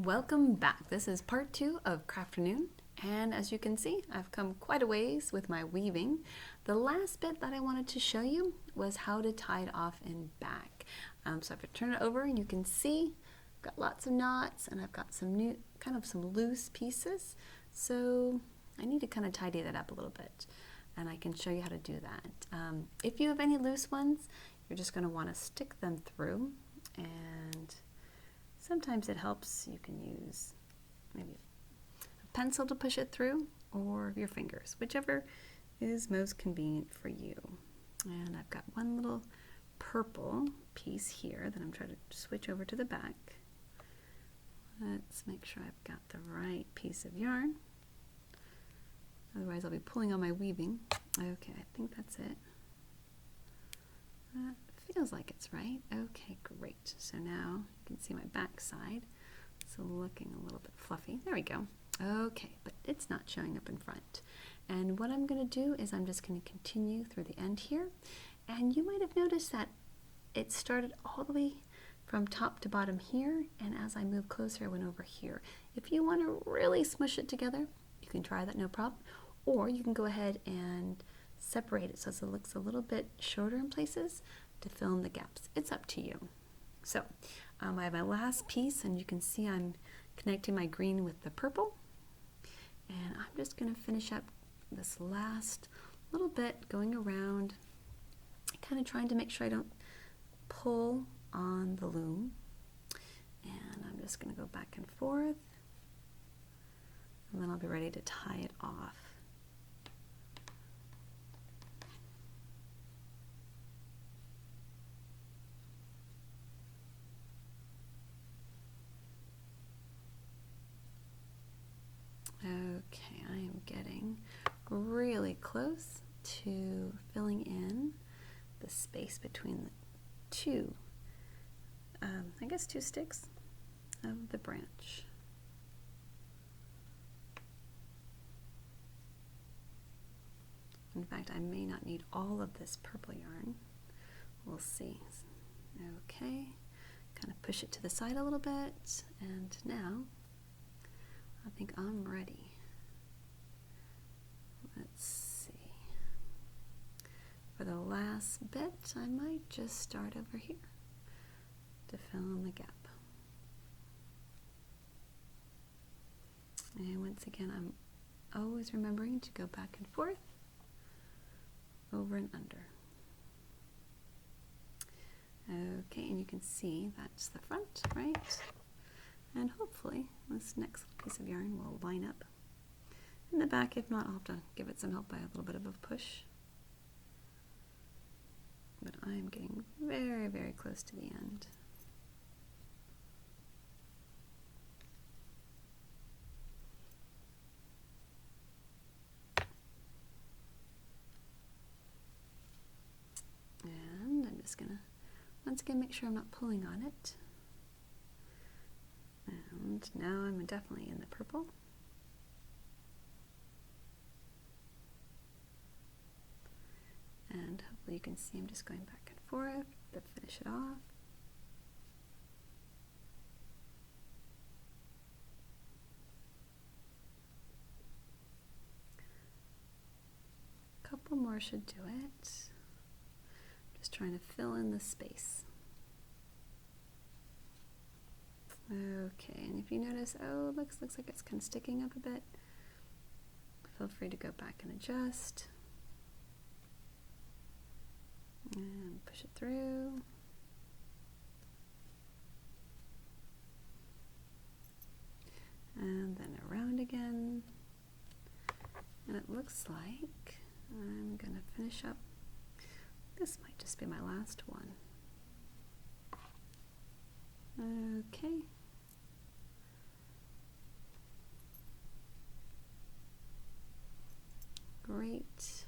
Welcome back. This is part 2 of Crafternoon, and as you can see, I've come quite a ways with my weaving. The last bit that I wanted to show you was how to tie it off and back. So if I turn it over, you can see I've got lots of knots, and I've got some new, some loose pieces. So I need to kind of tidy that up a little bit, and I can show you how to do that. If you have any loose ones, you're just going to want to stick them through, and sometimes it helps. You can use maybe a pencil to push it through, or your fingers, whichever is most convenient for you. And I've got one little purple piece here that I'm trying to switch over to the back. Let's make sure I've got the right piece of yarn. Otherwise I'll be pulling on my weaving. Okay, I think that's it. That feels like it's right. Okay, great. So now you can see my back side. It's looking a little bit fluffy. There we go. Okay, but it's not showing up in front. And what I'm going to do is I'm just going to continue through the end here. And you might have noticed that it started all the way from top to bottom here, and as I move closer I went over here. If you want to really smush it together, you can try that, no problem. Or you can go ahead and separate it so it looks a little bit shorter in places to fill in the gaps. It's up to you. So I have my last piece, and you can see I'm connecting my green with the purple, and I'm just going to finish up this last little bit, going around, kind of trying to make sure I don't pull on the loom. And I'm just going to go back and forth, and then I'll be ready to tie it off. Okay, I am getting really close to filling in the space between the two, I guess 2 sticks of the branch. In fact, I may not need all of this purple yarn. We'll see. Okay, kind of push it to the side a little bit, and now I think I'm ready. Let's see. For the last bit, I might just start over here to fill in the gap. And once again, I'm always remembering to go back and forth, over and under. Okay, and you can see that's the front, right? And hopefully this next piece of yarn will line up in the back. If not, I'll have to give it some help by a little bit of a push. But I'm getting very, very close to the end. And I'm just gonna once again make sure I'm not pulling on it. And now I'm definitely in the purple. And hopefully you can see I'm just going back and forth to finish it off. A couple more should do it. Just trying to fill in the space. Okay, and if you notice, oh, looks like it's kind of sticking up a bit, feel free to go back and adjust. And push it through. And then around again. And it looks like I'm going to finish up. This might just be my last one. Okay. Great.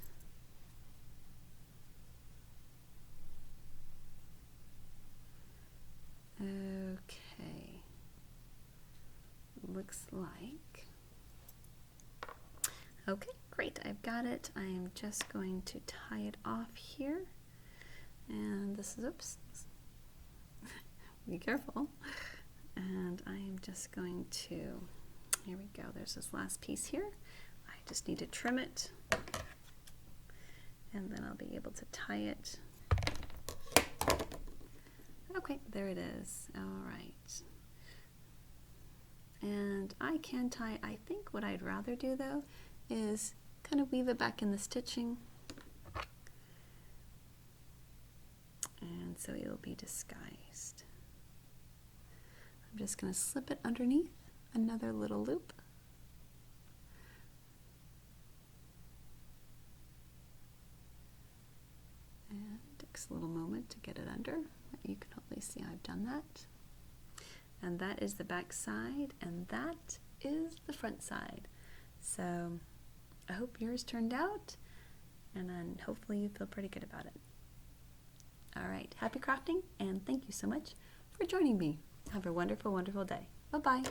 Okay. Looks like. Okay, great. I've got it. I am just going to tie it off here. And this is, oops. Be careful. And I am just going to, here we go, there's this last piece here. I just need to trim it, and then I'll be able to tie it. Okay, there it is. All right. And I can tie, I think what I'd rather do though is kind of weave it back in the stitching. And so it'll be disguised. I'm just going to slip it underneath another little loop. And it takes a little moment to get it under. You can hopefully see I've done that. And that is the back side, and that is the front side. So I hope yours turned out, and then hopefully you feel pretty good about it. All right, happy crafting, and thank you so much for joining me. Have a wonderful, wonderful day. Bye-bye.